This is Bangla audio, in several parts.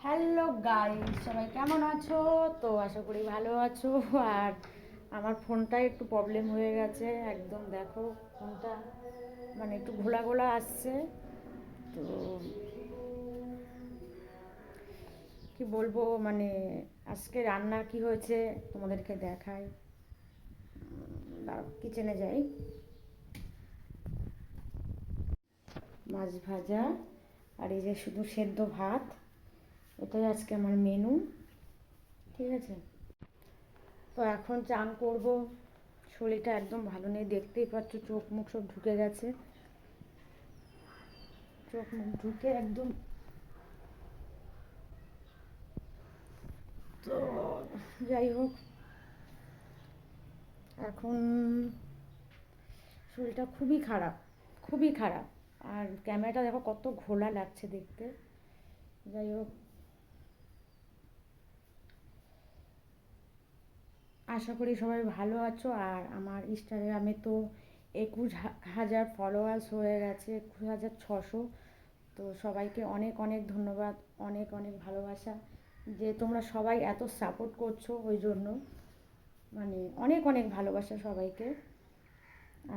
হ্যালো গাইস, সবাই কেমন আছো? তো আশা করি ভালো আছো। আর আমার ফোনটায় একটু প্রবলেম হয়ে গেছে, একদম দেখো ফোনটা মানে একটু ঘোলা ঘোলা আসছে। তো কি বলবো, মানে আজকে রান্না কি হয়েছে তোমাদেরকে দেখাই। কিচেনে যাই। মাছ ভাজা আর এই যে শুধু সেদ্ধ ভাত, এটাই আজকে আমার মেনু। ঠিক আছে, তো এখন চান করব। শরীরটা একদম ভালো নেই, দেখতেই পাচ্ছ চোখ মুখ সব ঢুকে গেছে। চোখ মুখ ঢুকে একদম। তো যাই হোক, এখন শরীরটা খুবই খারাপ, খুবই খারাপ। আর ক্যামেরাটা দেখো কত ঘোলা লাগছে দেখতে। যাই হোক, আশা করি সবাই ভালো আছো। আর আমার ইনস্টাগ্রামে তো 21,000 ফলোয়ার্স হয়ে গেছে, 21,600। তো সবাইকে অনেক অনেক ধন্যবাদ, অনেক অনেক ভালোবাসা যে তোমরা সবাই এত সাপোর্ট করছো। ওই জন্য মানে অনেক অনেক ভালোবাসা সবাইকে।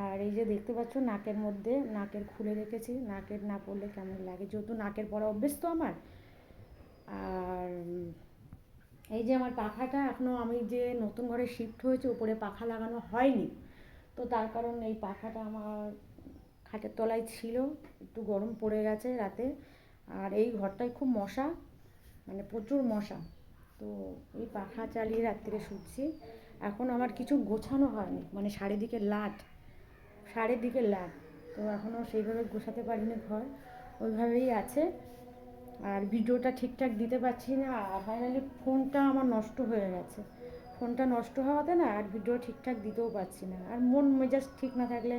আর এই যে দেখতে পাচ্ছ নাকের মধ্যে, নাকের খুলে রেখেছি, নাকের না পড়লে কেমন লাগে, যেহেতু নাকের পরা অভ্যেস তো আমার। আর এই যে আমার পাখাটা এখনও, আমি যে নতুন ঘরে শিফট হয়েছে উপরে পাখা লাগানো হয়নি। তো তার কারণ এই পাখাটা আমার খাটের তলায় ছিল, একটু গরম পড়ে গেছে রাতে। আর এই ঘরটায় খুব মশা, মানে প্রচুর মশা। তো এই পাখা চালিয়ে রাত্রিরে শুচ্ছি। এখন আমার কিছু গোছানো হয়নি, মানে শাড়ির দিকে লাট। তো এখনও সেইভাবে গোছাতে পারিনি ঘর, ওইভাবেই আছে। আর ভিডিওটা ঠিকঠাক দিতে পারছি না। আর ফাইনালি ফোনটা আমার নষ্ট হয়ে গেছে। ফোনটা নষ্ট হওয়াতে না আর ভিডিও ঠিকঠাক দিতেও পারছি না। আর মন মেজাজ ঠিক না থাকলে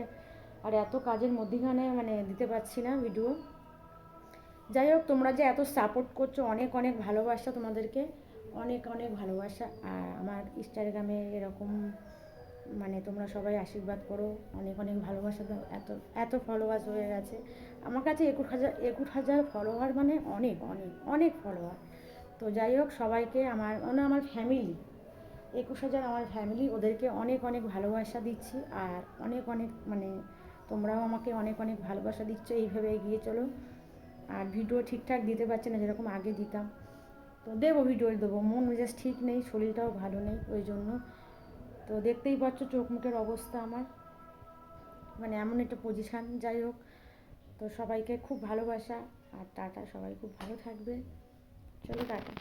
আর এত কাজের মধ্যিখানে মানে দিতে পারছি না ভিডিও। যাই হোক, তোমরা যে এত সাপোর্ট করছো, অনেক অনেক ভালোবাসা তোমাদেরকে, অনেক অনেক ভালোবাসা। আর আমার ইনস্টাগ্রামে এরকম মানে তোমরা সবাই আশীর্বাদ করো, অনেক অনেক ভালোবাসা দাও। এত এত ফলোয়ার্স হয়ে গেছে আমার কাছে। 21,000 ফলোয়ার মানে অনেক অনেক অনেক ফলোয়ার। তো যাই হোক, সবাইকে আমার ফ্যামিলি, 21,000 আমার ফ্যামিলি, ওদেরকে অনেক অনেক ভালোবাসা দিচ্ছি। আর অনেক অনেক মানে তোমরাও আমাকে অনেক অনেক ভালোবাসা দিচ্ছ, এইভাবে এগিয়ে চলো। আর ভিডিও ঠিকঠাক দিতে পারছি না যেরকম আগে দিতাম। তো দেবো, ভিডিও দেবো, মন মেজাজ ঠিক নেই, শরীরটাও ভালো নেই ওই জন্য। তো দেখতেই পাচ্ছ চোখ মুখের অবস্থা আমার, মানে এমন একটা পজিশান। যাই হোক, তো সবাইকে খুব ভালোবাসা। আর টাটা, সবাই খুব ভালো থাকবে। চলো টাটা।